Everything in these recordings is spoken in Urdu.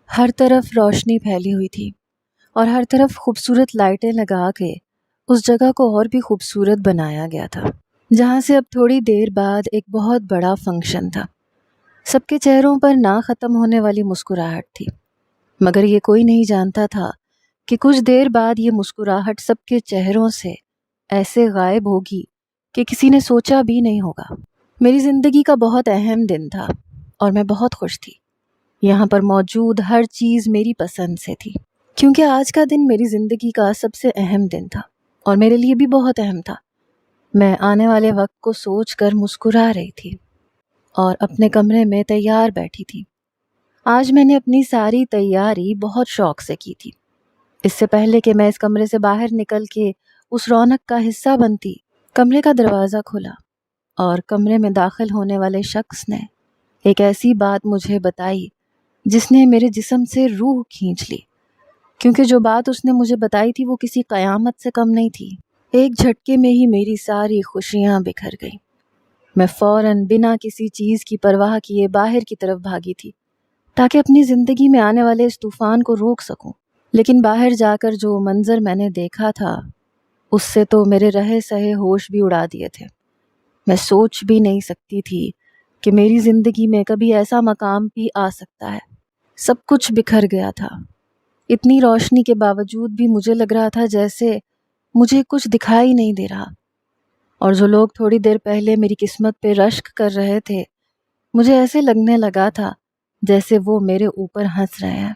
ہر طرف روشنی پھیلی ہوئی تھی اور ہر طرف خوبصورت لائٹیں لگا کے اس جگہ کو اور بھی خوبصورت بنایا گیا تھا، جہاں سے اب تھوڑی دیر بعد ایک بہت بڑا فنکشن تھا۔ سب کے چہروں پر نہ ختم ہونے والی مسکراہٹ تھی، مگر یہ کوئی نہیں جانتا تھا کہ کچھ دیر بعد یہ مسکراہٹ سب کے چہروں سے ایسے غائب ہوگی کہ کسی نے سوچا بھی نہیں ہوگا۔ میری زندگی کا بہت اہم دن تھا اور میں بہت خوش تھی۔ یہاں پر موجود ہر چیز میری پسند سے تھی، کیونکہ آج کا دن میری زندگی کا سب سے اہم دن تھا اور میرے لیے بھی بہت اہم تھا۔ میں آنے والے وقت کو سوچ کر مسکرا رہی تھی اور اپنے کمرے میں تیار بیٹھی تھی۔ آج میں نے اپنی ساری تیاری بہت شوق سے کی تھی۔ اس سے پہلے کہ میں اس کمرے سے باہر نکل کے اس رونق کا حصہ بنتی، کمرے کا دروازہ کھلا اور کمرے میں داخل ہونے والے شخص نے ایک ایسی بات مجھے بتائی جس نے میرے جسم سے روح کھینچ لی، کیونکہ جو بات اس نے مجھے بتائی تھی وہ کسی قیامت سے کم نہیں تھی۔ ایک جھٹکے میں ہی میری ساری خوشیاں بکھر گئیں۔ میں فوراً بنا کسی چیز کی پرواہ کیے باہر کی طرف بھاگی تھی تاکہ اپنی زندگی میں آنے والے اس طوفان کو روک سکوں، لیکن باہر جا کر جو منظر میں نے دیکھا تھا اس سے تو میرے رہے سہے ہوش بھی اڑا دیے تھے۔ میں سوچ بھی نہیں سکتی تھی کہ میری زندگی میں کبھی ایسا مقام بھی آ سکتا ہے۔ سب کچھ بکھر گیا تھا۔ اتنی روشنی کے باوجود بھی مجھے لگ رہا تھا جیسے مجھے کچھ دکھائی نہیں دے رہا، اور جو لوگ تھوڑی دیر پہلے میری قسمت پہ رشک کر رہے تھے، مجھے ایسے لگنے لگا تھا جیسے وہ میرے اوپر ہنس رہے ہیں۔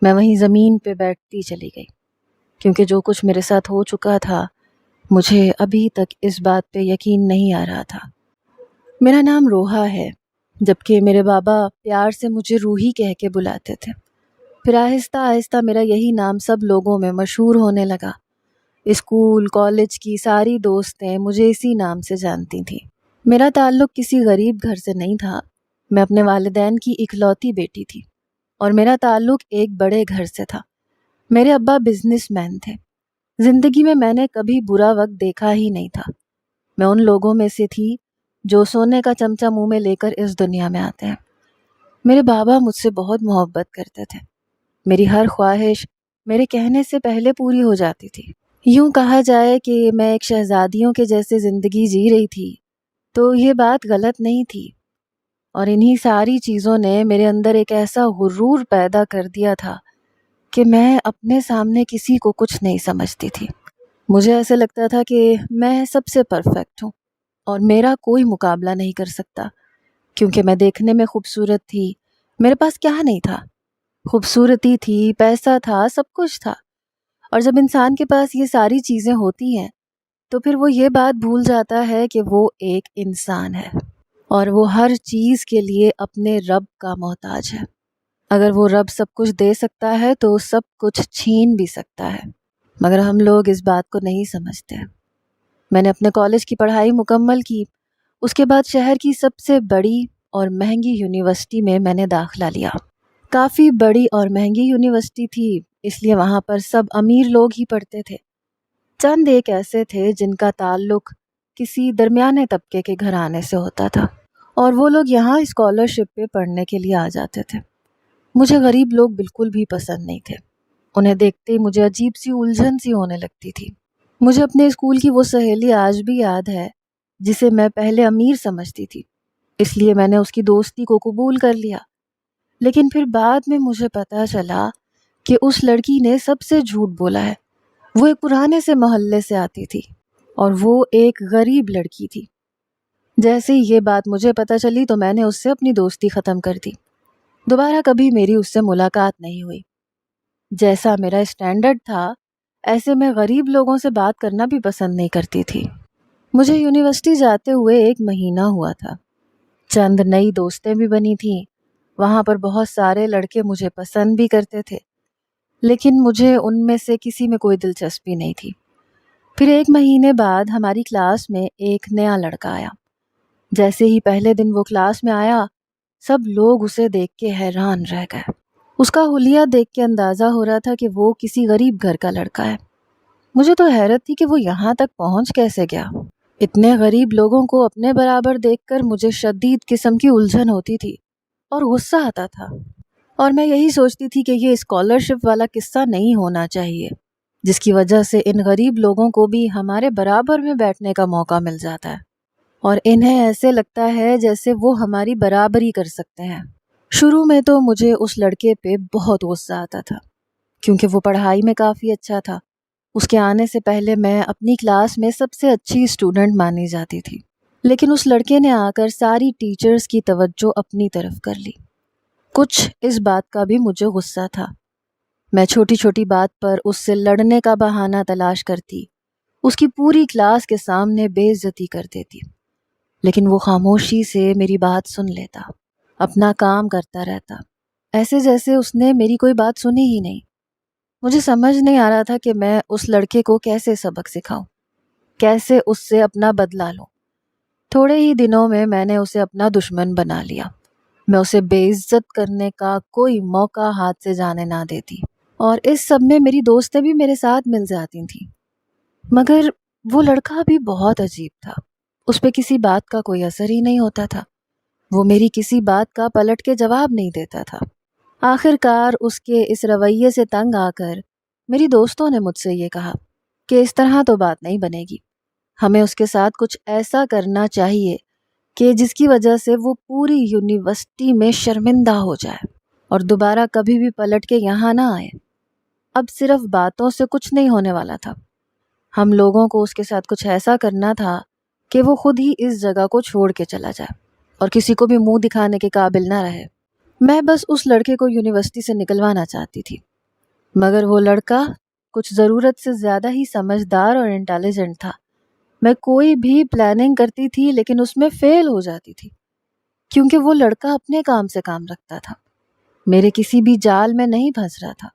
میں وہیں زمین پہ بیٹھتی چلی گئی، کیونکہ جو کچھ میرے ساتھ ہو چکا تھا مجھے ابھی تک اس بات پہ یقین نہیں آ رہا تھا۔ میرا نام روحا ہے، جبکہ میرے بابا پیار سے مجھے روحی کہہ کے بلاتے تھے۔ پھر آہستہ آہستہ میرا یہی نام سب لوگوں میں مشہور ہونے لگا۔ اسکول، کالج کی ساری دوستیں مجھے اسی نام سے جانتی تھیں۔ میرا تعلق کسی غریب گھر سے نہیں تھا۔ میں اپنے والدین کی اکلوتی بیٹی تھی اور میرا تعلق ایک بڑے گھر سے تھا۔ میرے ابا بزنس مین تھے۔ زندگی میں نے کبھی برا وقت دیکھا ہی نہیں تھا۔ میں ان لوگوں میں سے تھی جو سونے کا چمچہ منہ میں لے کر اس دنیا میں آتے ہیں۔ میرے بابا مجھ سے بہت محبت کرتے تھے۔ میری ہر خواہش میرے کہنے سے پہلے پوری ہو جاتی تھی۔ یوں کہا جائے کہ میں ایک شہزادیوں کے جیسے زندگی جی رہی تھی تو یہ بات غلط نہیں تھی، اور انہی ساری چیزوں نے میرے اندر ایک ایسا غرور پیدا کر دیا تھا کہ میں اپنے سامنے کسی کو کچھ نہیں سمجھتی تھی۔ مجھے ایسے لگتا تھا کہ میں سب سے پرفیکٹ ہوں اور میرا کوئی مقابلہ نہیں کر سکتا، کیونکہ میں دیکھنے میں خوبصورت تھی۔ میرے پاس کیا نہیں تھا؟ خوبصورتی تھی، پیسہ تھا، سب کچھ تھا۔ اور جب انسان کے پاس یہ ساری چیزیں ہوتی ہیں تو پھر وہ یہ بات بھول جاتا ہے کہ وہ ایک انسان ہے اور وہ ہر چیز کے لیے اپنے رب کا محتاج ہے۔ اگر وہ رب سب کچھ دے سکتا ہے تو سب کچھ چھین بھی سکتا ہے، مگر ہم لوگ اس بات کو نہیں سمجھتے۔ میں نے اپنے کالج کی پڑھائی مکمل کی۔ اس کے بعد شہر کی سب سے بڑی اور مہنگی یونیورسٹی میں نے داخلہ لیا۔ کافی بڑی اور مہنگی یونیورسٹی تھی، اس لیے وہاں پر سب امیر لوگ ہی پڑھتے تھے۔ چند ایک ایسے تھے جن کا تعلق کسی درمیانے طبقے کے گھرانے سے ہوتا تھا، اور وہ لوگ یہاں اسکالرشپ پہ پڑھنے کے لیے آ جاتے تھے۔ مجھے غریب لوگ بالکل بھی پسند نہیں تھے۔ انہیں دیکھتے ہی مجھے عجیب سی الجھن سی ہونے لگتی تھی۔ مجھے اپنے اسکول کی وہ سہیلی آج بھی یاد ہے جسے میں پہلے امیر سمجھتی تھی، اس لیے میں نے اس کی دوستی کو قبول کر لیا۔ لیکن پھر بعد میں مجھے پتہ چلا کہ اس لڑکی نے سب سے جھوٹ بولا ہے۔ وہ ایک پرانے سے محلے سے آتی تھی اور وہ ایک غریب لڑکی تھی۔ جیسے ہی یہ بات مجھے پتہ چلی تو میں نے اس سے اپنی دوستی ختم کر دی۔ دوبارہ کبھی میری اس سے ملاقات نہیں ہوئی۔ جیسا میرا اسٹینڈرڈ تھا ایسے میں غریب لوگوں سے بات کرنا بھی پسند نہیں کرتی تھی۔ مجھے یونیورسٹی جاتے ہوئے 1 مہینہ ہوا تھا۔ چند نئی دوستیں بھی بنی تھیں۔ وہاں پر بہت سارے لڑکے مجھے پسند بھی کرتے تھے، لیکن مجھے ان میں سے کسی میں کوئی دلچسپی نہیں تھی۔ پھر 1 مہینے بعد ہماری کلاس میں ایک نیا لڑکا آیا۔ جیسے ہی پہلے دن وہ کلاس میں آیا، سب لوگ اسے دیکھ کے حیران رہ گئے۔ اس کا حلیہ دیکھ کے اندازہ ہو رہا تھا کہ وہ کسی غریب گھر کا لڑکا ہے۔ مجھے تو حیرت تھی کہ وہ یہاں تک پہنچ کیسے گیا۔ اتنے غریب لوگوں کو اپنے برابر دیکھ کر مجھے شدید قسم کی الجھن ہوتی تھی اور غصہ آتا تھا۔ اور میں یہی سوچتی تھی کہ یہ اسکالرشپ والا قصہ نہیں ہونا چاہیے، جس کی وجہ سے ان غریب لوگوں کو بھی ہمارے برابر میں بیٹھنے کا موقع مل جاتا ہے اور انہیں ایسے لگتا ہے جیسے وہ ہماری برابری کر سکتے ہیں۔ شروع میں تو مجھے اس لڑکے پہ بہت غصہ آتا تھا کیونکہ وہ پڑھائی میں کافی اچھا تھا۔ اس کے آنے سے پہلے میں اپنی کلاس میں سب سے اچھی اسٹوڈنٹ مانی جاتی تھی، لیکن اس لڑکے نے آ کر ساری ٹیچرز کی توجہ اپنی طرف کر لی۔ کچھ اس بات کا بھی مجھے غصہ تھا۔ میں چھوٹی چھوٹی بات پر اس سے لڑنے کا بہانہ تلاش کرتی، اس کی پوری کلاس کے سامنے بے عزتی کر دیتی، لیکن وہ خاموشی سے میری بات سن لیتا، اپنا کام کرتا رہتا، ایسے جیسے اس نے میری کوئی بات سنی ہی نہیں۔ مجھے سمجھ نہیں آ رہا تھا کہ میں اس لڑکے کو کیسے سبق سکھاؤں، کیسے اس سے اپنا بدلہ لوں۔ تھوڑے ہی دنوں میں میں نے اسے اپنا دشمن بنا لیا۔ میں اسے بے عزت کرنے کا کوئی موقع ہاتھ سے جانے نہ دیتی، اور اس سب میں میری دوستیں بھی میرے ساتھ مل جاتی تھیں۔ مگر وہ لڑکا بھی بہت عجیب تھا، اس پہ کسی بات کا کوئی اثر ہی نہیں ہوتا تھا، وہ میری کسی بات کا پلٹ کے جواب نہیں دیتا تھا۔ آخر کار اس کے اس رویے سے تنگ آ کر میری دوستوں نے مجھ سے یہ کہا کہ اس طرح تو بات نہیں بنے گی، ہمیں اس کے ساتھ کچھ ایسا کرنا چاہیے کہ جس کی وجہ سے وہ پوری یونیورسٹی میں شرمندہ ہو جائے اور دوبارہ کبھی بھی پلٹ کے یہاں نہ آئے۔ اب صرف باتوں سے کچھ نہیں ہونے والا تھا، ہم لوگوں کو اس کے ساتھ کچھ ایسا کرنا تھا کہ وہ خود ہی اس جگہ کو چھوڑ کے چلا جائے اور کسی کو بھی منہ دکھانے کے قابل نہ رہے۔ میں بس اس لڑکے کو یونیورسٹی سے نکلوانا چاہتی تھی، مگر وہ لڑکا کچھ ضرورت سے زیادہ ہی سمجھدار اور انٹیلیجنٹ تھا۔ میں کوئی بھی پلاننگ کرتی تھی لیکن اس میں فیل ہو جاتی تھی، کیونکہ وہ لڑکا اپنے کام سے کام رکھتا تھا، میرے کسی بھی جال میں نہیں پھنس رہا تھا۔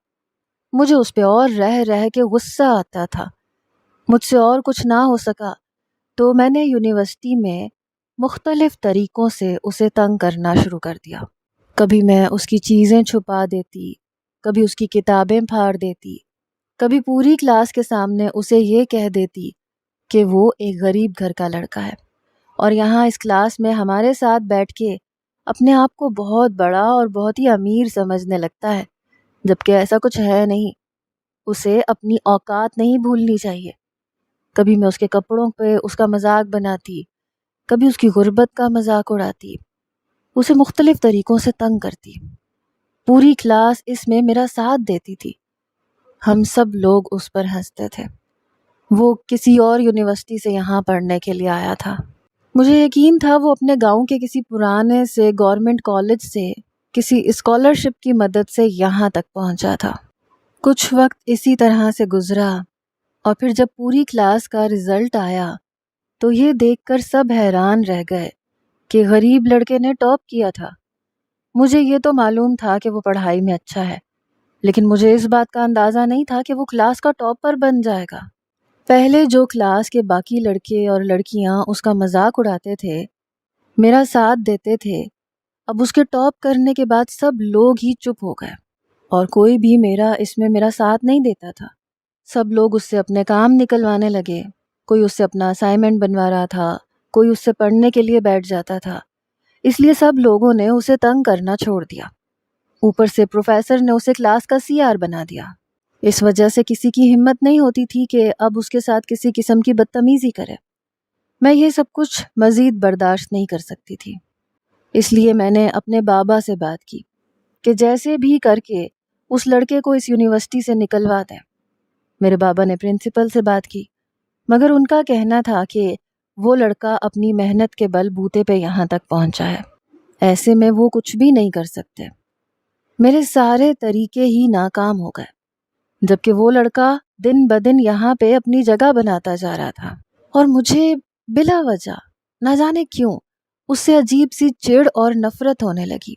مجھے اس پہ اور رہ رہ کے غصہ آتا تھا۔ مجھ سے اور کچھ نہ ہو سکا تو میں نے یونیورسٹی میں مختلف طریقوں سے اسے تنگ کرنا شروع کر دیا۔ کبھی میں اس کی چیزیں چھپا دیتی، کبھی اس کی کتابیں پھاڑ دیتی، کبھی پوری کلاس کے سامنے اسے یہ کہہ دیتی کہ وہ ایک غریب گھر کا لڑکا ہے اور یہاں اس کلاس میں ہمارے ساتھ بیٹھ کے اپنے آپ کو بہت بڑا اور بہت ہی امیر سمجھنے لگتا ہے، جبکہ ایسا کچھ ہے نہیں۔ اسے اپنی اوقات نہیں بھولنی چاہیے۔ کبھی میں اس کے کپڑوں پہ اس کا مذاق بناتی، کبھی اس کی غربت کا مذاق اڑاتی، اسے مختلف طریقوں سے تنگ کرتی۔ پوری کلاس اس میں میرا ساتھ دیتی تھی، ہم سب لوگ اس پر ہنستے تھے۔ وہ کسی اور یونیورسٹی سے یہاں پڑھنے کے لیے آیا تھا، مجھے یقین تھا وہ اپنے گاؤں کے کسی پرانے سے گورنمنٹ کالج سے کسی اسکالرشپ کی مدد سے یہاں تک پہنچا تھا۔ کچھ وقت اسی طرح سے گزرا اور پھر جب پوری کلاس کا رزلٹ آیا تو یہ دیکھ کر سب حیران رہ گئے کہ غریب لڑکے نے ٹاپ کیا تھا۔ مجھے یہ تو معلوم تھا کہ وہ پڑھائی میں اچھا ہے، لیکن مجھے اس بات کا اندازہ نہیں تھا کہ وہ کلاس کا ٹاپر بن جائے گا۔ پہلے جو کلاس کے باقی لڑکے اور لڑکیاں اس کا مذاق اڑاتے تھے، میرا ساتھ دیتے تھے، اب اس کے ٹاپ کرنے کے بعد سب لوگ ہی چپ ہو گئے اور کوئی بھی اس میں میرا ساتھ نہیں دیتا تھا۔ سب لوگ اس سے اپنے کام نکلوانے لگے، کوئی اس سے اپنا اسائنمنٹ بنوا رہا تھا، کوئی اس سے پڑھنے کے لیے بیٹھ جاتا تھا۔ اس لیے سب لوگوں نے اسے تنگ کرنا چھوڑ دیا۔ اوپر سے پروفیسر نے اسے کلاس کا CR بنا دیا۔ اس وجہ سے کسی کی ہمت نہیں ہوتی تھی کہ اب اس کے ساتھ کسی قسم کی بدتمیزی کرے۔ میں یہ سب کچھ مزید برداشت نہیں کر سکتی تھی، اس لیے میں نے اپنے بابا سے بات کی کہ جیسے بھی کر کے اس لڑکے کو اس یونیورسٹی سے نکلوا دیں۔ میرے بابا نے پرنسپل سے بات کی، مگر ان کا کہنا تھا کہ وہ لڑکا اپنی محنت کے بل بوتے پہ یہاں تک پہنچا ہے، ایسے میں وہ کچھ بھی نہیں کر سکتے۔ میرے سارے طریقے ہی ناکام ہو گئے، جبکہ وہ لڑکا دن بدن یہاں پہ اپنی جگہ بناتا جا رہا تھا، اور مجھے بلا وجہ نہ جانے کیوں اس سے عجیب سی چڑ اور نفرت ہونے لگی۔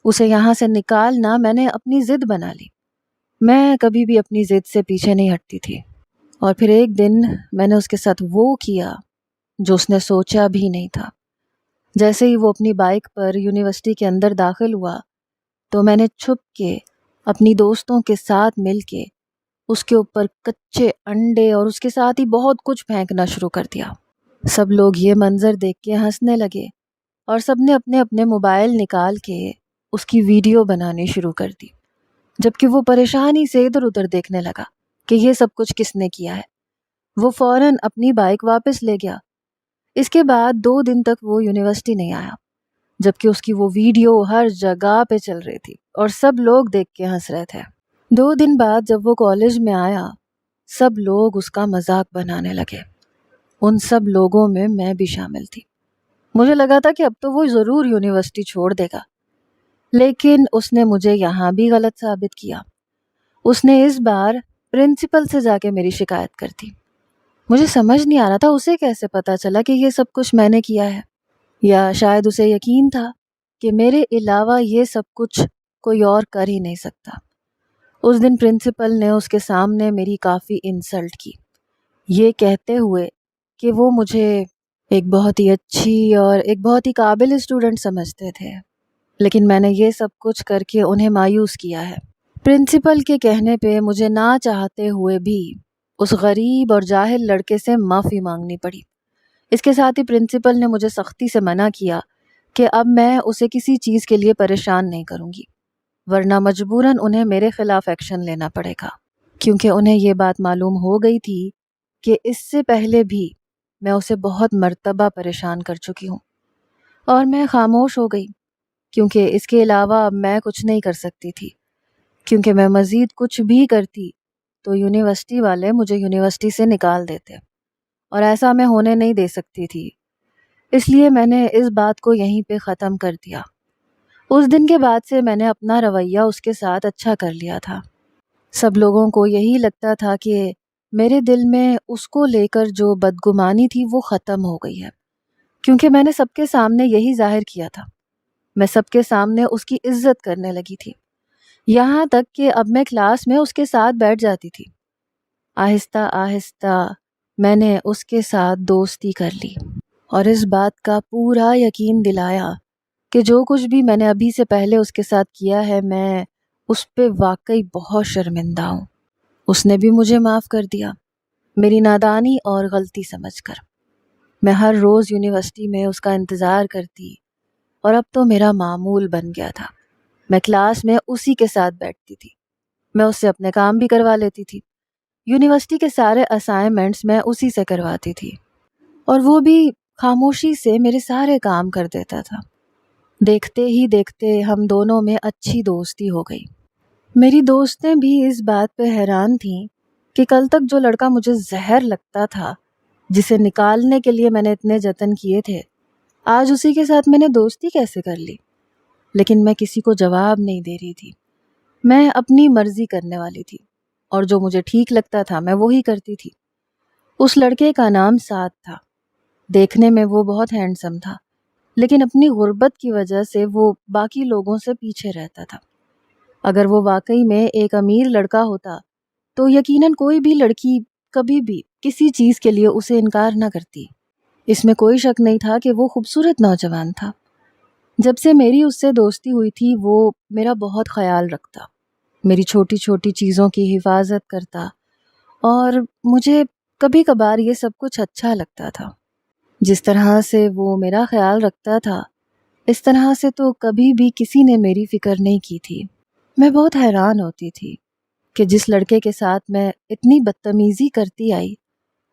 اسے یہاں سے نکالنا میں نے اپنی ضد بنا لی۔ میں کبھی بھی اپنی ضد سے پیچھے نہیں ہٹتی تھی، اور پھر ایک دن میں نے اس کے ساتھ وہ کیا جو اس نے سوچا بھی نہیں تھا۔ جیسے ہی وہ اپنی بائک پر یونیورسٹی کے اندر داخل ہوا تو میں نے چھپ کے اپنی دوستوں کے ساتھ مل کے اس کے اوپر کچے انڈے اور اس کے ساتھ ہی بہت کچھ پھینکنا شروع کر دیا۔ سب لوگ یہ منظر دیکھ کے ہنسنے لگے اور سب نے اپنے اپنے موبائل نکال کے اس کی ویڈیو بنانی شروع کر دی، جبکہ وہ پریشانی سے ادھر ادھر دیکھنے لگا کہ یہ سب کچھ کس نے کیا ہے۔ وہ فوراً اپنی بائک واپس لے گیا۔ اس کے بعد 2 دن تک وہ یونیورسٹی نہیں آیا، جبکہ اس کی وہ ویڈیو ہر جگہ پہ چل رہی تھی اور سب لوگ دیکھ کے ہنس رہے تھے۔ 2 دن بعد جب وہ کالج میں آیا، سب لوگ اس کا مذاق بنانے لگے۔ ان سب لوگوں میں میں بھی شامل تھی۔ مجھے لگا تھا کہ اب تو وہ ضرور یونیورسٹی چھوڑ دے گا، لیکن اس نے مجھے یہاں بھی غلط ثابت کیا۔ اس نے اس بار پرنسپل سے جا کے میری شکایت کر دی۔ مجھے سمجھ نہیں آ رہا تھا اسے کیسے پتا چلا کہ یہ سب کچھ میں نے کیا ہے، یا شاید اسے یقین تھا کہ میرے علاوہ یہ سب کچھ کوئی اور کر ہی نہیں سکتا۔ اس دن پرنسپل نے اس کے سامنے میری کافی انسلٹ کی، یہ کہتے ہوئے کہ وہ مجھے ایک بہت ہی اچھی اور ایک بہت ہی قابل اسٹوڈنٹ سمجھتے تھے، لیکن میں نے یہ سب کچھ کر کے انہیں مایوس کیا ہے۔ پرنسپل کے کہنے پہ مجھے نہ چاہتے ہوئے بھی اس غریب اور جاہل لڑکے سے معافی مانگنی پڑی۔ اس کے ساتھ ہی پرنسپل نے مجھے سختی سے منع کیا کہ اب میں اسے کسی چیز کے لیے پریشان نہیں کروں گی، ورنہ مجبوراً انہیں میرے خلاف ایکشن لینا پڑے گا، کیونکہ انہیں یہ بات معلوم ہو گئی تھی کہ اس سے پہلے بھی میں اسے بہت مرتبہ پریشان کر چکی ہوں۔ اور میں خاموش ہو گئی، کیونکہ اس کے علاوہ اب میں کچھ نہیں کر سکتی تھی، کیونکہ میں مزید کچھ بھی کرتی تو یونیورسٹی والے مجھے یونیورسٹی سے نکال دیتے، اور ایسا میں ہونے نہیں دے سکتی تھی۔ اس لیے میں نے اس بات کو یہیں پہ ختم کر دیا۔ اس دن کے بعد سے میں نے اپنا رویہ اس کے ساتھ اچھا کر لیا تھا۔ سب لوگوں کو یہی لگتا تھا کہ میرے دل میں اس کو لے کر جو بدگمانی تھی وہ ختم ہو گئی ہے، کیونکہ میں نے سب کے سامنے یہی ظاہر کیا تھا۔ میں سب کے سامنے اس کی عزت کرنے لگی تھی، یہاں تک کہ اب میں کلاس میں اس کے ساتھ بیٹھ جاتی تھی۔ آہستہ آہستہ میں نے اس کے ساتھ دوستی کر لی اور اس بات کا پورا یقین دلایا کہ جو کچھ بھی میں نے ابھی سے پہلے اس کے ساتھ کیا ہے، میں اس پہ واقعی بہت شرمندہ ہوں۔ اس نے بھی مجھے معاف کر دیا، میری نادانی اور غلطی سمجھ کر۔ میں ہر روز یونیورسٹی میں اس کا انتظار کرتی، اور اب تو میرا معمول بن گیا تھا۔ میں کلاس میں اسی کے ساتھ بیٹھتی تھی، میں اس سے اپنے کام بھی کروا لیتی تھی۔ یونیورسٹی کے سارے اسائنمنٹس میں اسی سے کرواتی تھی، اور وہ بھی خاموشی سے میرے سارے کام کر دیتا تھا۔ دیکھتے ہی دیکھتے ہم دونوں میں اچھی دوستی ہو گئی۔ میری دوستیں بھی اس بات پہ حیران تھیں کہ کل تک جو لڑکا مجھے زہر لگتا تھا، جسے نکالنے کے لیے میں نے اتنے جتن کیے تھے، آج اسی کے ساتھ میں نے دوستی کیسے کر لی۔ لیکن میں کسی کو جواب نہیں دے رہی تھی، میں اپنی مرضی کرنے والی تھی، اور جو مجھے ٹھیک لگتا تھا میں وہی کرتی تھی۔ اس لڑکے کا نام سعد تھا۔ دیکھنے میں وہ بہت ہینڈسم تھا، لیکن اپنی غربت کی وجہ سے وہ باقی لوگوں سے پیچھے رہتا تھا۔ اگر وہ واقعی میں ایک امیر لڑکا ہوتا تو یقیناً کوئی بھی لڑکی کبھی بھی کسی چیز کے لیے اسے انکار نہ کرتی۔ اس میں کوئی شک نہیں تھا کہ وہ خوبصورت نوجوان تھا۔ جب سے میری اس سے دوستی ہوئی تھی وہ میرا بہت خیال رکھتا، میری چھوٹی چھوٹی چیزوں کی حفاظت کرتا، اور مجھے کبھی کبھار یہ سب کچھ اچھا لگتا تھا۔ جس طرح سے وہ میرا خیال رکھتا تھا، اس طرح سے تو کبھی بھی کسی نے میری فکر نہیں کی تھی۔ میں بہت حیران ہوتی تھی کہ جس لڑکے کے ساتھ میں اتنی بدتمیزی کرتی آئی،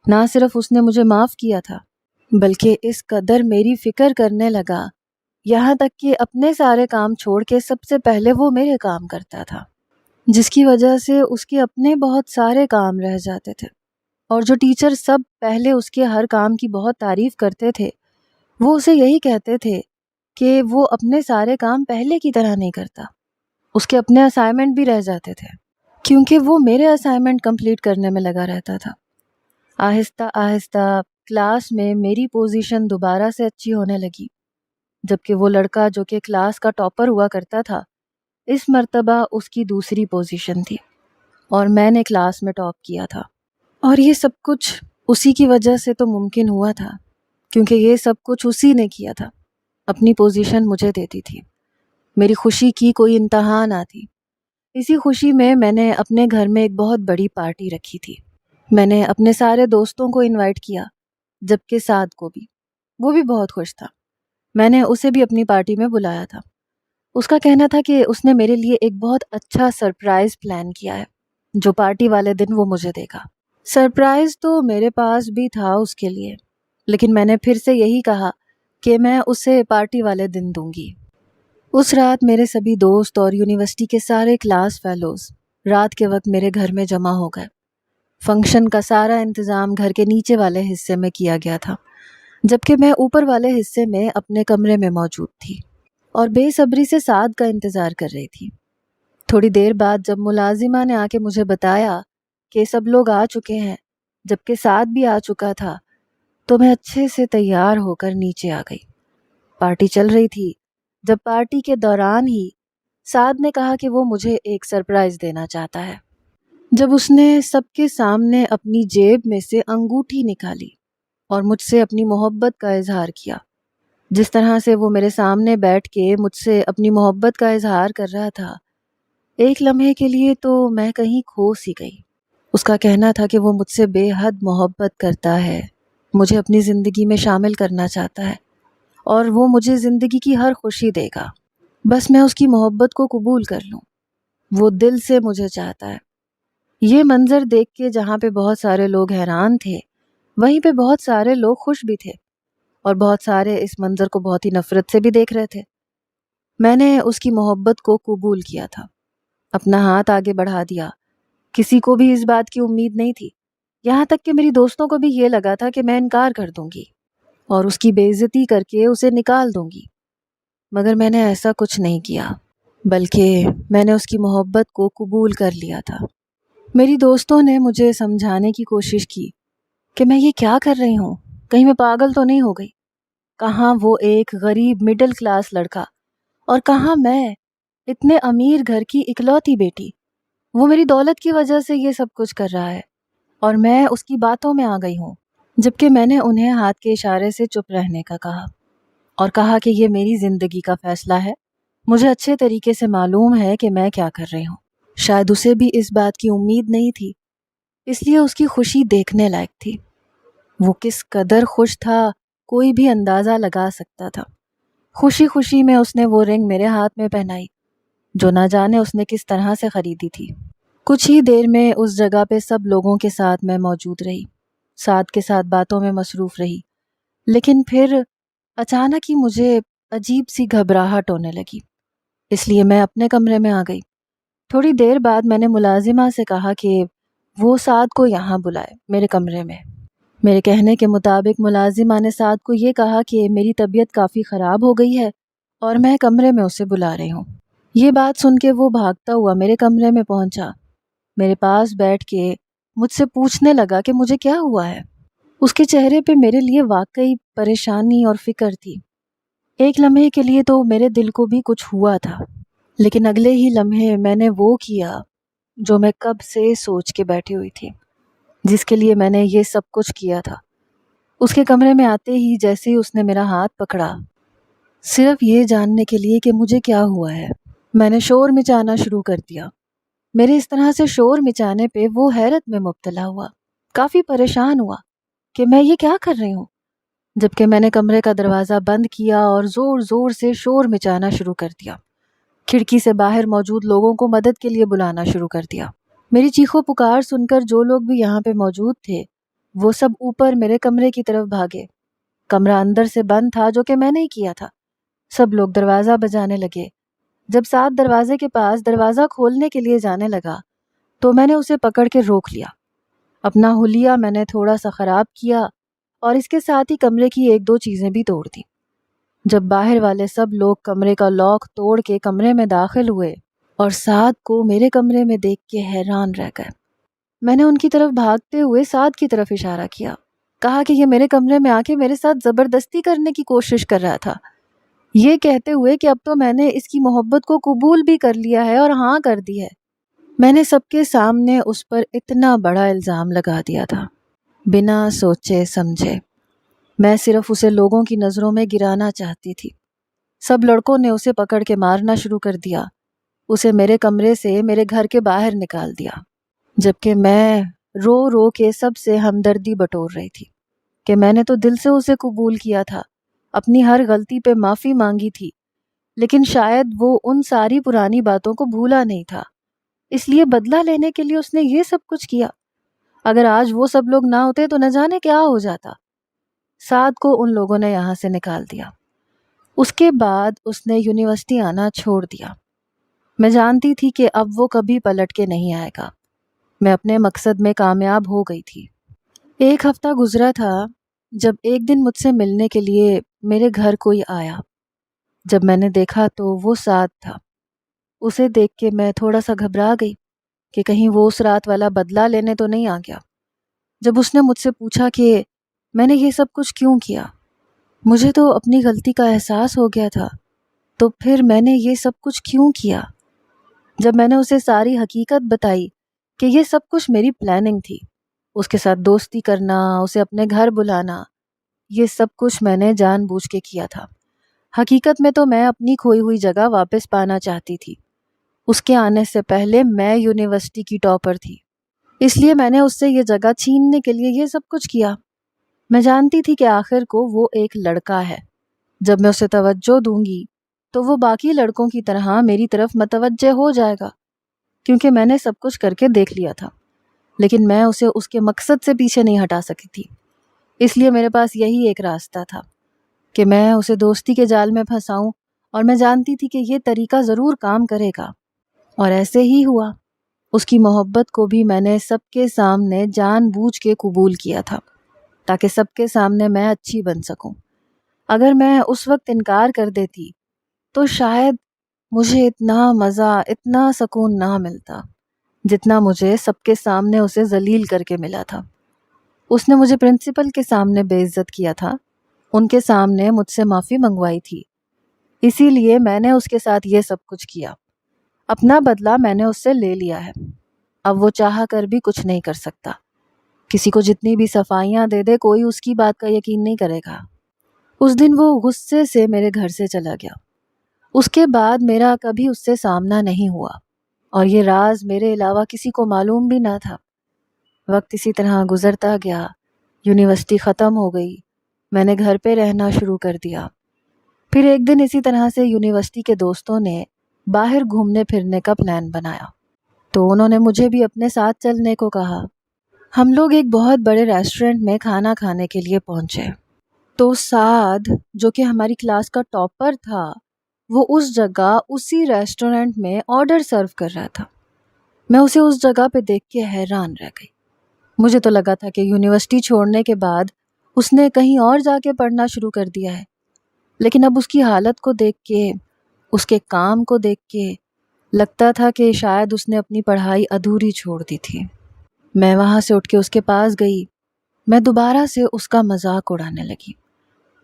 نہ صرف اس نے مجھے معاف کیا تھا، بلکہ اس قدر میری فکر کرنے لگا، یہاں تک کہ اپنے سارے کام چھوڑ کے سب سے پہلے وہ میرے کام کرتا تھا، جس کی وجہ سے اس کے اپنے بہت سارے کام رہ جاتے تھے۔ اور جو ٹیچر سب پہلے اس کے ہر کام کی بہت تعریف کرتے تھے، وہ اسے یہی کہتے تھے کہ وہ اپنے سارے کام پہلے کی طرح نہیں کرتا۔ اس کے اپنے اسائنمنٹ بھی رہ جاتے تھے، کیونکہ وہ میرے اسائنمنٹ کمپلیٹ کرنے میں لگا رہتا تھا۔ آہستہ آہستہ کلاس میں میری پوزیشن دوبارہ سے اچھی ہونے لگی، جبکہ وہ لڑکا جو کہ کلاس کا ٹاپر ہوا کرتا تھا، اس مرتبہ اس کی دوسری پوزیشن تھی، اور میں نے کلاس میں ٹاپ کیا تھا۔ اور یہ سب کچھ اسی کی وجہ سے تو ممکن ہوا تھا، کیونکہ یہ سب کچھ اسی نے کیا تھا، اپنی پوزیشن مجھے دیتی تھی۔ میری خوشی کی کوئی انتہا نہ تھی۔ اسی خوشی میں نے اپنے گھر میں ایک بہت بڑی پارٹی رکھی تھی۔ میں نے اپنے سارے دوستوں کو انوائٹ کیا، جبکہ سعد کو بھی، وہ بھی بہت خوش تھا۔ میں نے اسے بھی اپنی پارٹی میں بلایا تھا۔ اس کا کہنا تھا کہ اس نے میرے لیے ایک بہت اچھا سرپرائز پلان کیا ہے جو پارٹی والے دن وہ مجھے دے گا۔ سرپرائز تو میرے پاس بھی تھا اس کے لیے، لیکن میں نے پھر سے یہی کہا کہ میں اسے پارٹی والے دن دوں گی۔ اس رات میرے سبھی دوست اور یونیورسٹی کے سارے کلاس فیلوز رات کے وقت میرے گھر میں جمع ہو گئے۔ فنکشن کا سارا انتظام گھر کے نیچے والے حصے میں کیا گیا تھا، جبکہ میں اوپر والے حصے میں اپنے کمرے میں موجود تھی اور بے صبری سے سعد کا انتظار کر رہی تھی۔ تھوڑی دیر بعد جب ملازمہ نے آ کے مجھے بتایا کہ سب لوگ آ چکے ہیں، جبکہ سعد بھی آ چکا تھا، تو میں اچھے سے تیار ہو کر نیچے آ گئی۔ پارٹی چل رہی تھی جب پارٹی کے دوران ہی سعد نے کہا کہ وہ مجھے ایک سرپرائز دینا چاہتا ہے۔ جب اس نے سب کے سامنے اپنی جیب میں سے انگوٹھی نکالی اور مجھ سے اپنی محبت کا اظہار کیا، جس طرح سے وہ میرے سامنے بیٹھ کے مجھ سے اپنی محبت کا اظہار کر رہا تھا، ایک لمحے کے لیے تو میں کہیں کھو سی گئی۔ اس کا کہنا تھا کہ وہ مجھ سے بے حد محبت کرتا ہے، مجھے اپنی زندگی میں شامل کرنا چاہتا ہے اور وہ مجھے زندگی کی ہر خوشی دے گا، بس میں اس کی محبت کو قبول کر لوں۔ وہ دل سے مجھے چاہتا ہے۔ یہ منظر دیکھ کے جہاں پہ بہت سارے لوگ حیران تھے، وہیں پہ بہت سارے لوگ خوش بھی تھے اور بہت سارے اس منظر کو بہت ہی نفرت سے بھی دیکھ رہے تھے۔ میں نے اس کی محبت کو قبول کیا تھا، اپنا ہاتھ آگے بڑھا دیا۔ کسی کو بھی اس بات کی امید نہیں تھی، یہاں تک کہ میری دوستوں کو بھی یہ لگا تھا کہ میں انکار کر دوں گی اور اس کی بے عزتی کر کے اسے نکال دوں گی، مگر میں نے ایسا کچھ نہیں کیا، بلکہ میں نے اس کی محبت کو قبول کر لیا تھا۔ میری دوستوں نے مجھے سمجھانے کی کوشش کی کہ میں یہ کیا کر رہی ہوں، کہیں میں پاگل تو نہیں ہو گئی، کہاں وہ ایک غریب مڈل کلاس لڑکا اور کہاں میں اتنے امیر گھر کی اکلوتی بیٹی، وہ میری دولت کی وجہ سے یہ سب کچھ کر رہا ہے اور میں اس کی باتوں میں آ گئی ہوں، جبکہ میں نے انہیں ہاتھ کے اشارے سے چپ رہنے کا کہا اور کہا کہ یہ میری زندگی کا فیصلہ ہے، مجھے اچھے طریقے سے معلوم ہے کہ میں کیا کر رہی ہوں۔ شاید اسے بھی اس بات کی امید نہیں تھی، اس لیے اس کی خوشی دیکھنے لائق تھی۔ وہ کس قدر خوش تھا کوئی بھی اندازہ لگا سکتا تھا۔ خوشی خوشی میں اس نے وہ رنگ میرے ہاتھ میں پہنائی جو نہ جانے اس نے کس طرح سے خریدی تھی۔ کچھ ہی دیر میں اس جگہ پہ سب لوگوں کے ساتھ میں موجود رہی، سعد کے ساتھ باتوں میں مصروف رہی، لیکن پھر اچانک ہی مجھے عجیب سی گھبراہٹ ہونے لگی، اس لیے میں اپنے کمرے میں آ گئی۔ تھوڑی دیر بعد میں نے ملازمہ سے کہا کہ وہ سعد کو یہاں بلائے میرے کمرے میں۔ میرے کہنے کے مطابق ملازمہ نے سعد کو یہ کہا کہ میری طبیعت کافی خراب ہو گئی ہے اور میں کمرے میں اسے بلا رہی ہوں۔ یہ بات سن کے وہ بھاگتا ہوا میرے کمرے میں پہنچا، میرے پاس بیٹھ کے مجھ سے پوچھنے لگا کہ مجھے کیا ہوا ہے۔ اس کے چہرے پہ میرے لیے واقعی پریشانی اور فکر تھی۔ ایک لمحے کے لیے تو میرے دل کو بھی کچھ ہوا تھا، لیکن اگلے ہی لمحے میں نے وہ کیا جو میں کب سے سوچ کے بیٹھی ہوئی تھی، جس کے لیے میں نے یہ سب کچھ کیا تھا۔ اس کے کمرے میں آتے ہی جیسے ہی اس نے میرا ہاتھ پکڑا، صرف یہ جاننے کے لیے کہ مجھے کیا ہوا ہے، میں نے شور مچانا شروع کر دیا۔ میرے اس طرح سے شور مچانے پہ وہ حیرت میں مبتلا ہوا، کافی پریشان ہوا کہ میں یہ کیا کر رہی ہوں، جبکہ میں نے کمرے کا دروازہ بند کیا اور زور زور سے شور مچانا شروع کر دیا، کھڑکی سے باہر موجود لوگوں کو مدد کے لیے بلانا شروع کر دیا۔ میری چیخو پکار سن کر جو لوگ بھی یہاں پہ موجود تھے وہ سب اوپر میرے کمرے کی طرف بھاگے۔ کمرہ اندر سے بند تھا جو کہ میں نے ہی کیا تھا۔ سب لوگ دروازہ بجانے لگے۔ جب سعد دروازے کے پاس دروازہ کھولنے کے لیے جانے لگا تو میں نے اسے پکڑ کے روک لیا۔ اپنا حلیہ میں نے تھوڑا سا خراب کیا اور اس کے ساتھ ہی کمرے کی ایک دو چیزیں بھی توڑ دیں۔ جب باہر والے سب لوگ کمرے کا لاک توڑ کے کمرے میں داخل ہوئے اور سعد کو میرے کمرے میں دیکھ کے حیران رہ گئے، میں نے ان کی طرف بھاگتے ہوئے سعد کی طرف اشارہ کیا، کہا کہ یہ میرے کمرے میں آ کے میرے ساتھ زبردستی کرنے کی کوشش کر رہا تھا، یہ کہتے ہوئے کہ اب تو میں نے اس کی محبت کو قبول بھی کر لیا ہے اور ہاں کر دی ہے۔ میں نے سب کے سامنے اس پر اتنا بڑا الزام لگا دیا تھا، بنا سوچے سمجھے۔ میں صرف اسے لوگوں کی نظروں میں گرانا چاہتی تھی۔ سب لڑکوں نے اسے پکڑ کے مارنا شروع کر دیا، اسے میرے کمرے سے میرے گھر کے باہر نکال دیا، جبکہ میں رو رو کے سب سے ہمدردی بٹور رہی تھی کہ میں نے تو دل سے اسے قبول کیا تھا، اپنی ہر غلطی پہ معافی مانگی تھی، لیکن شاید وہ ان ساری پرانی باتوں کو بھولا نہیں تھا، اس لیے بدلہ لینے کے لیے اس نے یہ سب کچھ کیا۔ اگر آج وہ سب لوگ نہ ہوتے تو نہ جانے کیا ہو جاتا۔ سعد کو ان لوگوں نے یہاں سے نکال دیا۔ اس کے بعد اس نے یونیورسٹی آنا چھوڑ دیا۔ میں جانتی تھی کہ اب وہ کبھی پلٹ کے نہیں آئے گا۔ میں اپنے مقصد میں کامیاب ہو گئی تھی۔ ایک ہفتہ گزرا تھا جب ایک دن مجھ سے ملنے کے لیے میرے گھر کوئی آیا۔ جب میں نے دیکھا تو وہ سعد تھا۔ اسے دیکھ کے میں تھوڑا سا گھبرا گئی کہ کہیں وہ اس رات والا بدلہ لینے تو نہیں آ گیا۔ جب اس نے مجھ سے پوچھا کہ میں نے یہ سب کچھ کیوں کیا، مجھے تو اپنی غلطی کا احساس ہو گیا تھا، تو پھر میں نے یہ سب کچھ کیوں کیا؟ جب میں نے اسے ساری حقیقت بتائی کہ یہ سب کچھ میری پلاننگ تھی، اس کے ساتھ دوستی کرنا، اسے اپنے گھر بلانا، یہ سب کچھ میں نے جان بوجھ کے کیا تھا۔ حقیقت میں تو میں اپنی کھوئی ہوئی جگہ واپس پانا چاہتی تھی۔ اس کے آنے سے پہلے میں یونیورسٹی کی ٹاپر تھی، اس لیے میں نے اس سے یہ جگہ چھیننے کے لیے یہ سب کچھ کیا۔ میں جانتی تھی کہ آخر کو وہ ایک لڑکا ہے، جب میں اسے توجہ دوں گی تو وہ باقی لڑکوں کی طرح میری طرف متوجہ ہو جائے گا، کیونکہ میں نے سب کچھ کر کے دیکھ لیا تھا۔ لیکن میں اسے اس کے مقصد سے پیچھے نہیں ہٹا سکی تھی، اس لیے میرے پاس یہی ایک راستہ تھا کہ میں اسے دوستی کے جال میں پھنساؤں، اور میں جانتی تھی کہ یہ طریقہ ضرور کام کرے گا، اور ایسے ہی ہوا۔ اس کی محبت کو بھی میں نے سب کے سامنے جان بوجھ کے قبول کیا تھا، تاکہ سب کے سامنے میں اچھی بن سکوں۔ اگر میں اس وقت انکار کر دیتی تو شاید مجھے اتنا مزہ، اتنا سکون نہ ملتا جتنا مجھے سب کے سامنے اسے ذلیل کر کے ملا تھا۔ اس نے مجھے پرنسپل کے سامنے بے عزت کیا تھا، ان کے سامنے مجھ سے معافی منگوائی تھی، اسی لیے میں نے اس کے ساتھ یہ سب کچھ کیا۔ اپنا بدلہ میں نے اس سے لے لیا ہے، اب وہ چاہ کر بھی کچھ نہیں کر سکتا۔ کسی کو جتنی بھی صفائیاں دے دے، کوئی اس کی بات کا یقین نہیں کرے گا۔ اس دن وہ غصے سے میرے گھر سے چلا گیا۔ اس کے بعد میرا کبھی اس سے سامنا نہیں ہوا، اور یہ راز میرے علاوہ کسی کو معلوم بھی نہ تھا۔ وقت اسی طرح گزرتا گیا، یونیورسٹی ختم ہو گئی، میں نے گھر پہ رہنا شروع کر دیا۔ پھر ایک دن اسی طرح سے یونیورسٹی کے دوستوں نے باہر گھومنے پھرنے کا پلان بنایا، تو انہوں نے مجھے بھی اپنے ساتھ چلنے کو کہا۔ ہم لوگ ایک بہت بڑے ریسٹورنٹ میں کھانا کھانے کے لیے پہنچے، تو سعد جو کہ ہماری کلاس کا ٹاپر تھا، وہ اس جگہ اسی ریسٹورنٹ میں آرڈر سرو کر رہا تھا۔ میں اسے اس جگہ پہ دیکھ کے حیران رہ گئی۔ مجھے تو لگا تھا کہ یونیورسٹی چھوڑنے کے بعد اس نے کہیں اور جا کے پڑھنا شروع کر دیا ہے، لیکن اب اس کی حالت کو دیکھ کے، اس کے کام کو دیکھ کے لگتا تھا کہ شاید اس نے اپنی پڑھائی ادھوری چھوڑ دی تھی۔ میں وہاں سے اٹھ کے اس کے پاس گئی۔ میں دوبارہ سے اس کا مذاق اڑانے لگی۔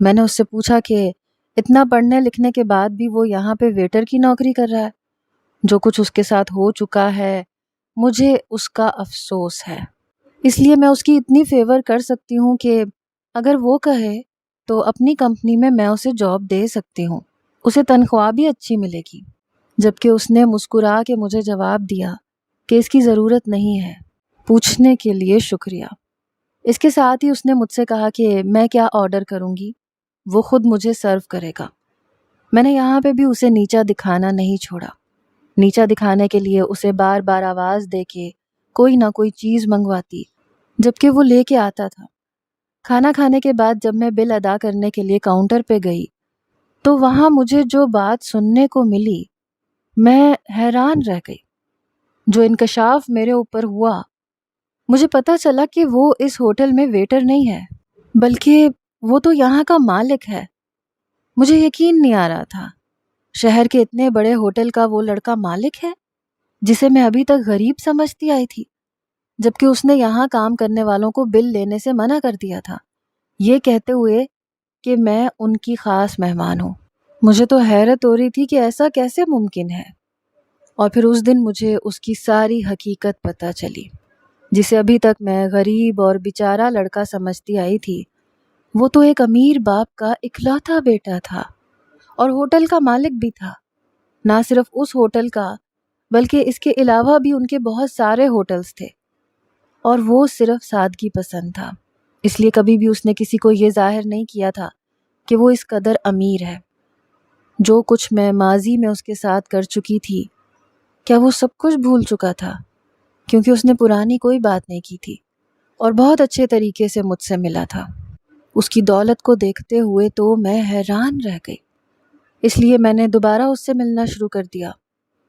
میں نے اس سے پوچھا کہ اتنا پڑھنے لکھنے کے بعد بھی وہ یہاں پہ ویٹر کی نوکری کر رہا ہے۔ جو کچھ اس کے ساتھ ہو چکا ہے، مجھے اس کا افسوس ہے، اس لیے میں اس کی اتنی فیور کر سکتی ہوں کہ اگر وہ کہے تو اپنی کمپنی میں اسے جاب دے سکتی ہوں، اسے تنخواہ بھی اچھی ملے گی۔ جبکہ اس نے مسکرا کے مجھے جواب دیا کہ اس کی ضرورت نہیں ہے، پوچھنے کے لیے شکریہ۔ اس کے ساتھ ہی اس نے مجھ سے کہا کہ میں کیا آرڈر کروں گی، وہ خود مجھے سرو کرے گا۔ میں نے یہاں پہ بھی اسے نیچا دکھانا نہیں چھوڑا۔ نیچا دکھانے کے لیے اسے بار بار آواز دے کے کوئی نہ کوئی چیز منگواتی، جبکہ وہ لے کے آتا تھا۔ کھانا کھانے کے بعد جب میں بل ادا کرنے کے لیے کاؤنٹر پہ گئی تو وہاں مجھے جو بات سننے کو ملی، میں حیران رہ گئی۔ جو انکشاف میرے اوپر ہوا، مجھے پتہ چلا کہ وہ اس ہوٹل میں ویٹر نہیں ہے، بلکہ وہ تو یہاں کا مالک ہے۔ مجھے یقین نہیں آ رہا تھا، شہر کے اتنے بڑے ہوٹل کا وہ لڑکا مالک ہے، جسے میں ابھی تک غریب سمجھتی آئی تھی، جبکہ اس نے یہاں کام کرنے والوں کو بل لینے سے منع کر دیا تھا، یہ کہتے ہوئے کہ میں ان کی خاص مہمان ہوں۔ مجھے تو حیرت ہو رہی تھی کہ ایسا کیسے ممکن ہے۔ اور پھر اس دن مجھے اس کی ساری حقیقت پتہ چلی، جسے ابھی تک میں غریب اور بیچارہ لڑکا سمجھتی آئی تھی۔ وہ تو ایک امیر باپ کا اکلوتا بیٹا تھا، اور ہوٹل کا مالک بھی تھا۔ نہ صرف اس ہوٹل کا، بلکہ اس کے علاوہ بھی ان کے بہت سارے ہوٹلز تھے، اور وہ صرف سادگی پسند تھا، اس لیے کبھی بھی اس نے کسی کو یہ ظاہر نہیں کیا تھا کہ وہ اس قدر امیر ہے۔ جو کچھ میں ماضی میں اس کے ساتھ کر چکی تھی، کیا وہ سب کچھ بھول چکا تھا؟ کیونکہ اس نے پرانی کوئی بات نہیں کی تھی اور بہت اچھے طریقے سے مجھ سے ملا تھا۔ اس کی دولت کو دیکھتے ہوئے تو میں حیران رہ گئی، اس لیے میں نے دوبارہ اس سے ملنا شروع کر دیا۔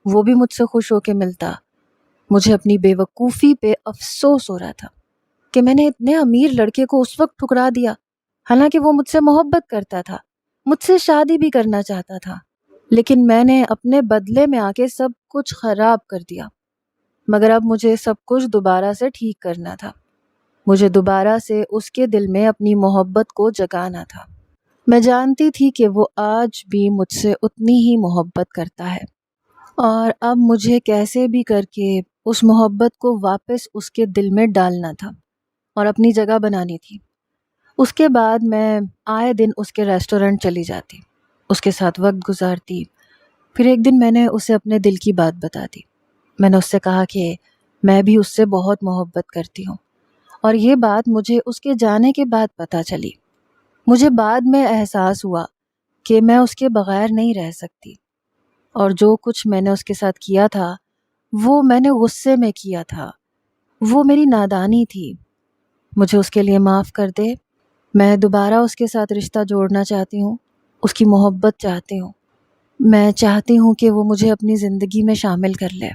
وہ بھی مجھ سے خوش ہو کے ملتا۔ مجھے اپنی بے وقوفی پہ افسوس ہو رہا تھا کہ میں نے اتنے امیر لڑکے کو اس وقت ٹھکرا دیا، حالانکہ وہ مجھ سے محبت کرتا تھا، مجھ سے شادی بھی کرنا چاہتا تھا، لیکن میں نے اپنے بدلے میں آ کے سب کچھ خراب کر دیا۔ مگر اب مجھے سب کچھ دوبارہ سے ٹھیک کرنا تھا۔ مجھے دوبارہ سے اس کے دل میں اپنی محبت کو جگانا تھا۔ میں جانتی تھی کہ وہ آج بھی مجھ سے اتنی ہی محبت کرتا ہے، اور اب مجھے کیسے بھی کر کے اس محبت کو واپس اس کے دل میں ڈالنا تھا اور اپنی جگہ بنانی تھی۔ اس کے بعد میں آئے دن اس کے ریسٹورنٹ چلی جاتی، اس کے ساتھ وقت گزارتی۔ پھر ایک دن میں نے اسے اپنے دل کی بات بتا دی۔ میں نے اس سے کہا کہ میں بھی اس سے بہت محبت کرتی ہوں، اور یہ بات مجھے اس کے جانے کے بعد پتہ چلی۔ مجھے بعد میں احساس ہوا کہ میں اس کے بغیر نہیں رہ سکتی، اور جو کچھ میں نے اس کے ساتھ کیا تھا وہ میں نے غصے میں کیا تھا، وہ میری نادانی تھی۔ مجھے اس کے لیے معاف کر دے۔ میں دوبارہ اس کے ساتھ رشتہ جوڑنا چاہتی ہوں، اس کی محبت چاہتی ہوں۔ میں چاہتی ہوں کہ وہ مجھے اپنی زندگی میں شامل کر لے،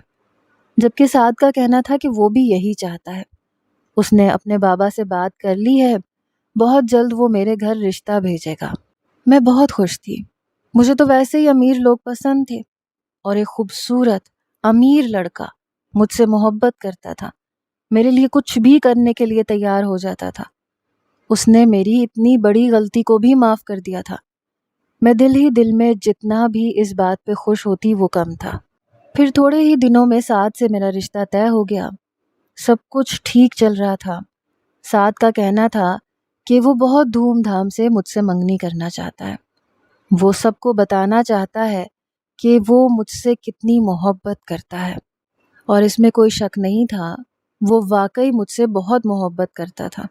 جبکہ سعد کا کہنا تھا کہ وہ بھی یہی چاہتا ہے۔ اس نے اپنے بابا سے بات کر لی ہے، بہت جلد وہ میرے گھر رشتہ بھیجے گا۔ میں بہت خوش تھی۔ مجھے تو ویسے ہی امیر لوگ پسند تھے، اور ایک خوبصورت امیر لڑکا مجھ سے محبت کرتا تھا، میرے لیے کچھ بھی کرنے کے لیے تیار ہو جاتا تھا۔ اس نے میری اتنی بڑی غلطی کو بھی معاف کر دیا تھا۔ میں دل ہی دل میں جتنا بھی اس بات پہ خوش ہوتی وہ کم تھا۔ پھر تھوڑے ہی دنوں میں سعد سے میرا رشتہ طے ہو گیا۔ سب کچھ ٹھیک چل رہا تھا۔ سعد کا کہنا تھا کہ وہ بہت دھوم دھام سے مجھ سے منگنی کرنا چاہتا ہے۔ وہ سب کو بتانا چاہتا ہے کہ وہ مجھ سے کتنی محبت کرتا ہے، اور اس میں کوئی شک نہیں تھا، وہ واقعی مجھ سے بہت محبت کرتا تھا۔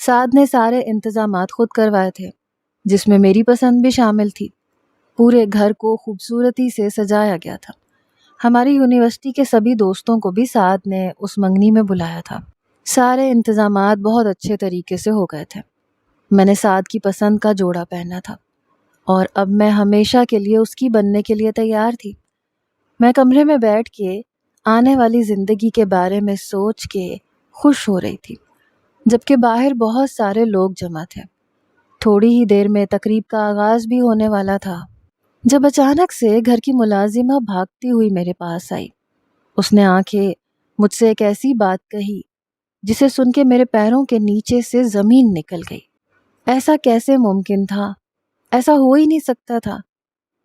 سعد نے سارے انتظامات خود کروائے تھے، جس میں میری پسند بھی شامل تھی۔ پورے گھر کو خوبصورتی سے سجایا گیا تھا۔ ہماری یونیورسٹی کے سبھی دوستوں کو بھی سعد نے اس منگنی میں بلایا تھا۔ سارے انتظامات بہت اچھے طریقے سے ہو گئے تھے۔ میں نے سعد کی پسند کا جوڑا پہنا تھا، اور اب میں ہمیشہ کے لیے اس کی بننے کے لیے تیار تھی۔ میں کمرے میں بیٹھ کے آنے والی زندگی کے بارے میں سوچ کے خوش ہو رہی تھی، جبکہ باہر بہت سارے لوگ جمع تھے۔ تھوڑی ہی دیر میں تقریب کا آغاز بھی ہونے والا تھا، جب اچانک سے گھر کی ملازمہ بھاگتی ہوئی میرے پاس آئی۔ اس نے آنکھیں مجھ سے ایک ایسی بات کہی جسے سن کے میرے پیروں کے نیچے سے زمین نکل گئی۔ ایسا کیسے ممکن تھا؟ ایسا ہو ہی نہیں سکتا تھا۔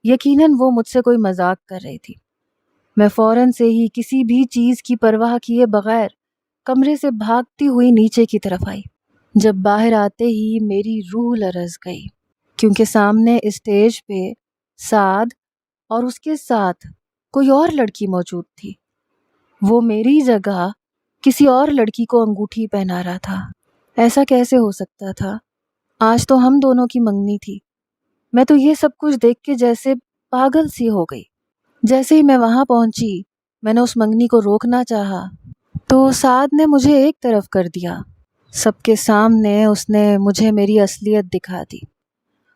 یقیناً وہ مجھ سے کوئی مذاق کر رہی تھی۔ میں فوراً سے ہی کسی بھی چیز کی پرواہ کیے بغیر کمرے سے بھاگتی ہوئی نیچے کی طرف آئی۔ جب باہر آتے ہی میری روح لرز گئی، کیونکہ سامنے اسٹیج پہ سعد اور اس کے ساتھ کوئی اور لڑکی موجود تھی۔ وہ میری جگہ کسی اور لڑکی کو انگوٹھی پہنا رہا تھا۔ ایسا کیسے ہو سکتا تھا؟ آج تو ہم دونوں کی منگنی تھی۔ میں تو یہ سب کچھ دیکھ کے جیسے پاگل سی ہو گئی۔ جیسے ہی میں وہاں پہنچی، میں نے اس منگنی کو روکنا چاہا تو سعد نے مجھے ایک طرف کر دیا۔ سب کے سامنے اس نے مجھے میری اصلیت دکھا دی۔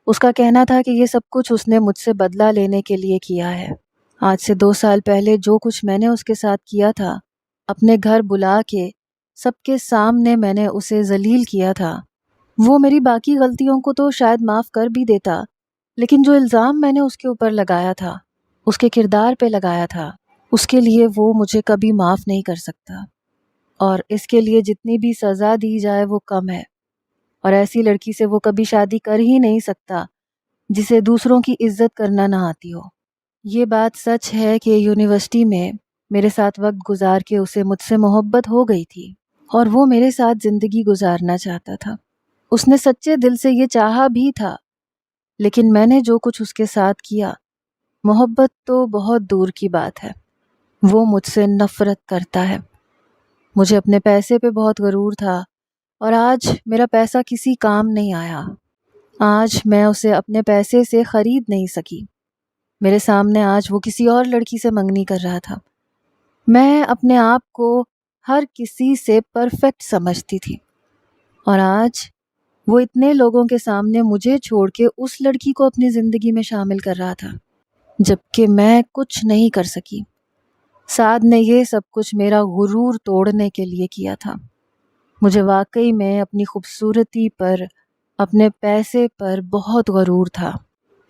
اس کا کہنا تھا کہ یہ سب کچھ اس نے مجھ سے بدلہ لینے کے لیے کیا ہے۔ آج سے 2 سال پہلے جو کچھ میں نے اس کے ساتھ کیا تھا، اپنے گھر بلا کے سب کے سامنے میں نے اسے ذلیل کیا تھا، وہ میری باقی غلطیوں کو تو شاید معاف کر بھی دیتا، لیکن جو الزام میں نے اس کے اوپر لگایا تھا، اس کے کردار پہ لگایا تھا، اس کے لیے وہ مجھے کبھی معاف نہیں کر سکتا، اور اس کے لیے جتنی بھی سزا دی جائے وہ کم ہے، اور ایسی لڑکی سے وہ کبھی شادی کر ہی نہیں سکتا جسے دوسروں کی عزت کرنا نہ آتی ہو۔ یہ بات سچ ہے کہ یونیورسٹی میں میرے ساتھ وقت گزار کے اسے مجھ سے محبت ہو گئی تھی، اور وہ میرے ساتھ زندگی گزارنا چاہتا تھا۔ اس نے سچے دل سے یہ چاہا بھی تھا، لیکن میں نے جو کچھ اس کے ساتھ کیا، محبت تو بہت دور کی بات ہے۔ وہ مجھ سے نفرت کرتا ہے۔ مجھے اپنے پیسے پہ بہت غرور تھا، اور آج میرا پیسہ کسی کام نہیں آیا۔ آج میں اسے اپنے پیسے سے خرید نہیں سکی۔ میرے سامنے آج وہ کسی اور لڑکی سے منگنی کر رہا تھا۔ میں اپنے آپ کو ہر کسی سے پرفیکٹ سمجھتی تھی، اور آج وہ اتنے لوگوں کے سامنے مجھے چھوڑ کے اس لڑکی کو اپنی زندگی میں شامل کر رہا تھا، جبکہ میں کچھ نہیں کر سکی۔ سعد نے یہ سب کچھ میرا غرور توڑنے کے لیے کیا تھا۔ مجھے واقعی میں اپنی خوبصورتی پر، اپنے پیسے پر بہت غرور تھا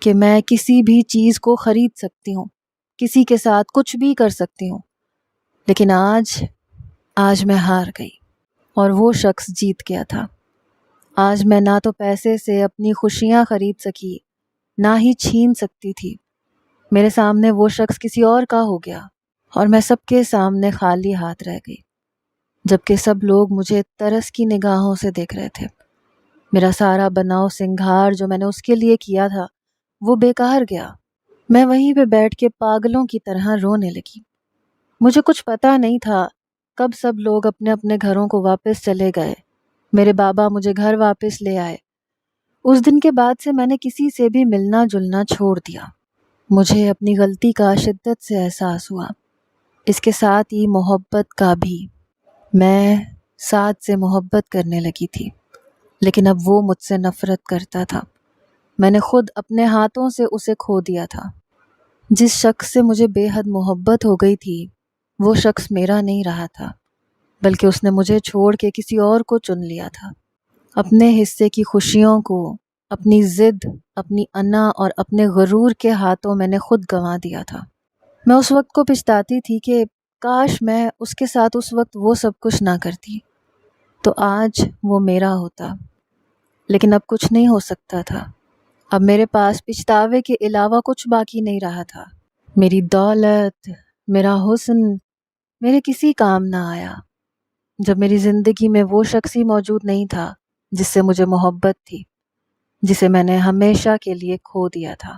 کہ میں کسی بھی چیز کو خرید سکتی ہوں، کسی کے ساتھ کچھ بھی کر سکتی ہوں، لیکن آج میں ہار گئی اور وہ شخص جیت گیا تھا۔ آج میں نہ تو پیسے سے اپنی خوشیاں خرید سکی، نہ ہی چھین سکتی تھی۔ میرے سامنے وہ شخص کسی اور کا ہو گیا اور میں سب کے سامنے خالی ہاتھ رہ گئی، جبکہ سب لوگ مجھے ترس کی نگاہوں سے دیکھ رہے تھے۔ میرا سارا بناؤ سنگھار جو میں نے اس کے لیے کیا تھا وہ بیکار گیا۔ میں وہیں پہ بیٹھ کے پاگلوں کی طرح رونے لگی۔ مجھے کچھ پتا نہیں تھا کب سب لوگ اپنے اپنے گھروں کو واپس چلے گئے۔ میرے بابا مجھے گھر واپس لے آئے۔ اس دن کے بعد سے میں نے کسی سے بھی ملنا جلنا چھوڑ دیا۔ مجھے اپنی غلطی کا شدت سے احساس ہوا، اس کے ساتھ ہی محبت کا بھی۔ میں سعد سے محبت کرنے لگی تھی، لیکن اب وہ مجھ سے نفرت کرتا تھا۔ میں نے خود اپنے ہاتھوں سے اسے کھو دیا تھا۔ جس شخص سے مجھے بے حد محبت ہو گئی تھی وہ شخص میرا نہیں رہا تھا، بلکہ اس نے مجھے چھوڑ کے کسی اور کو چن لیا تھا۔ اپنے حصے کی خوشیوں کو، اپنی ضد، اپنی انا اور اپنے غرور کے ہاتھوں میں نے خود گنوا دیا تھا۔ میں اس وقت کو پچھتاتی تھی کہ کاش میں اس کے ساتھ اس وقت وہ سب کچھ نہ کرتی تو آج وہ میرا ہوتا، لیکن اب کچھ نہیں ہو سکتا تھا۔ اب میرے پاس پچھتاوے کے علاوہ کچھ باقی نہیں رہا تھا۔ میری دولت، میرا حسن میرے کسی کام نہ آیا جب میری زندگی میں وہ شخص ہی موجود نہیں تھا جس سے مجھے محبت تھی، جسے میں نے ہمیشہ کے لیے کھو دیا تھا۔